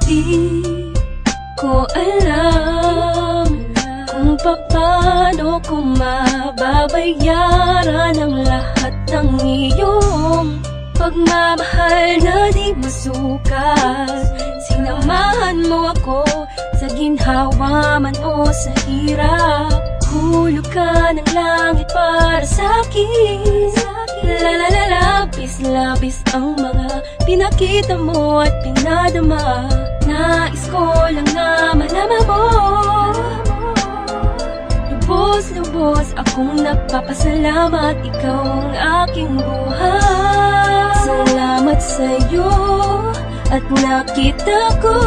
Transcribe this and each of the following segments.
Di ko alam kung paano ko mababayaran ang lahat ng iyong pagmamahal na di masukat. Sinamahan mo ako sa ginhawa man o sa hirap. Hulog ka ng langit para sa'kin. Labis ang mga pinakita mo at pinadama. Nais ko lang na malaman mo. Lubos akong nagpapasalamat, ikaw ang aking buhay. Salamat sa'yo at nakita ko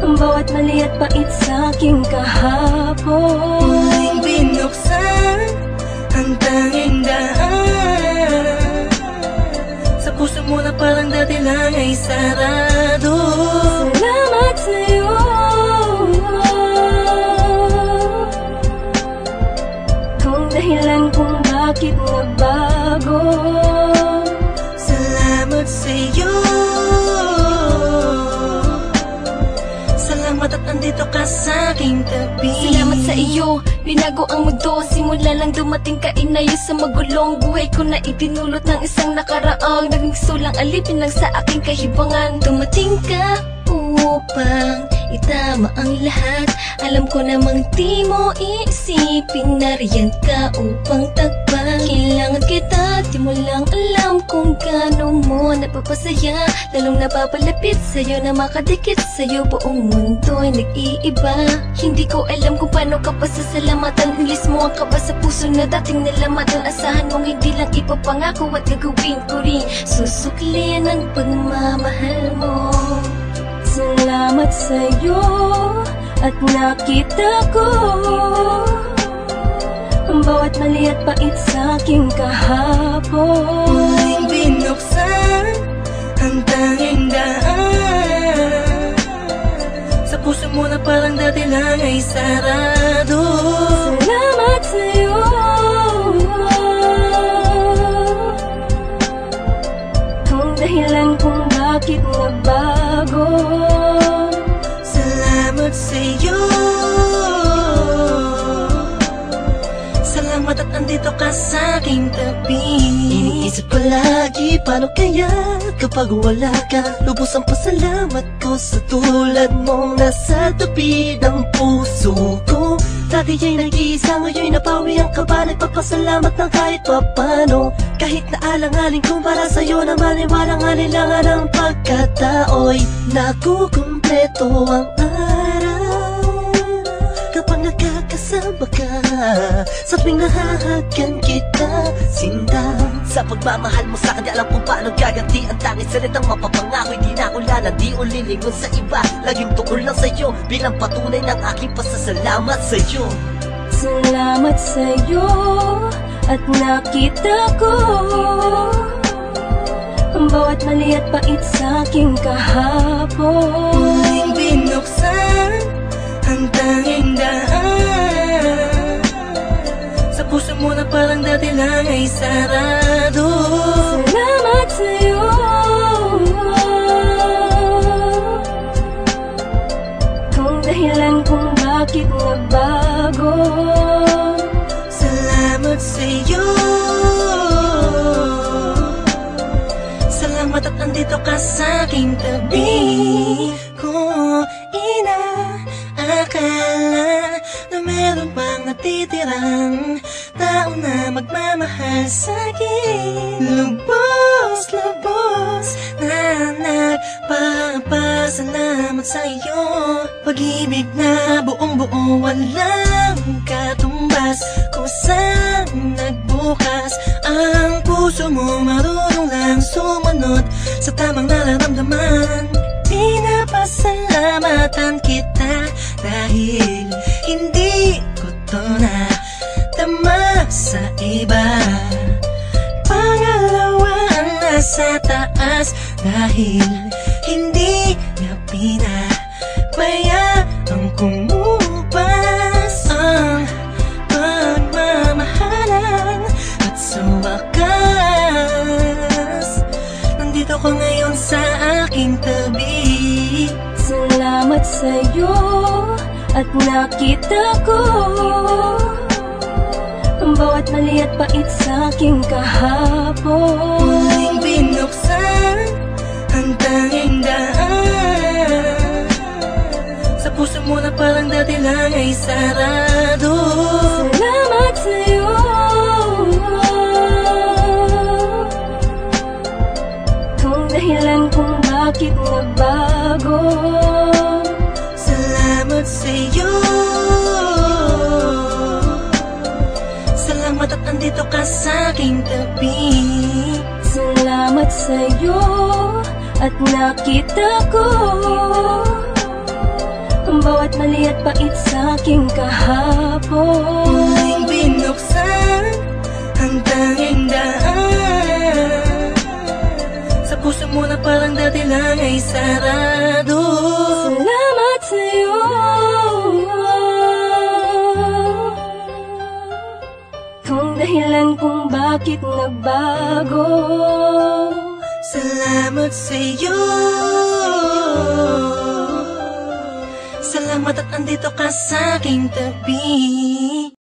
ang bawat mali at pait sa'king kahapon. Muling binuksan ang tanging daan. Sa puso mo na parang dati lang ay sarado. Salamat sa'yo. Kung dahilan kung bakit nabago. Salamat sa'yo. Salamat at andito ka sa aking tabi. Salamat sa iyo, binago ang mundo. Simula lang dumating ka, inayos sa magulong buhay ko na itinulot ng isang nakaraang naging sulang alipin lang sa aking kahibangan. Dumating ka upang itama ang lahat. Alam ko namang di mo iisipin, nariyan ka upang tagpan. Kailangan kita, di mo lang alam kung gaano mo napapasaya. Lalong napapalapit sa'yo na makadikit sa'yo, buong mundo'y nag-iiba. Hindi ko alam kung paano ka pasasalamatan. Ilis mo ang kaba sa puso na dating nalamatan. Asahan mong hindi lang ipapangako at gagawin ko rin. Susuklin ang pagmamahal mo. Salamat sa'yo at nakita ko ang bawat mali at pait sa'king kahapon. Muling binuksan ang tanging daan. Sa puso mo na parang dati lang ay sarado. Salamat sa'yo. Kung dahilan kung bakit nabago. Salamat sa'yo. Salamat at andito ka sa aking tabi. Iniisip ko lagi, paano kaya kapag wala ka? Lubos ang pasalamat ko sa tulad mong nasa tabi ng puso ko. Dati ay nag-iisa, ngayon napawi ang kaba. Nagpapasalamat ng kahit papano. Kahit na alang-aling kung para sa'yo naman ay walang alinlangan ang pagkatao'y nakukumpleto ang araw kapag nakakasama ka. Sa tuwing nahahagan kita, sinta. Sa pagmamahal mo sa'kin, di alam kung paano gaganti ang tanging salitang mapapangako. Hindi na ako lalandi o lilingon sa iba. Laging tukol lang sa'yo bilang patunay ng aking pasasalamat sa'yo. Salamat sa'yo at nakita ko ang bawat mali at pait sa'king kahapon. Muling binuksan ang tanging daan. Sa puso mo na parang dati lang ay sarado. Salamat sa'yo. Kung dahilan kung bakit nabago. Salamat sa'yo. Salamat at andito ka sa aking tabi. Kung inaakala na meron pang natitirang tao na magmamahal sa'kin, lubos na nagpapasalamat sa'yo. Pag-ibig na buong-buo, walang katumbas. Kung saan nagbukas ang puso mo, marunong lang sumunod sa tamang nararamdaman. Pinapasalamatan kita dahil hindi ko to na tama sa iba. Pangalawa ang nasa taas dahil hindi niya pinabayaan kumupas ang pagmamahalan. At sa wakas, nandito ko ngayon sa aking tabi. sa'yo at nakita ko ang bawat mali at pait sa'king kahapon. Muling binuksan ang tanging daan, sa puso mo na parang dati lang ay sarado. Salamat sa'yo, kung dahilan kung bakit nagbago. Salamat sa'yo, salamat at andito ka sa'king tabi. Salamat sa'yo at nakita ko ang bawat mali at pait sa'king kahapon. Muling binuksan ang tanging daan, sa puso mo na parang dati lang ay sarado. Salamat sa'yo, kung dahilan kung bakit nagbago. Salamat sa'yo, salamat at andito ka sa'king tabi.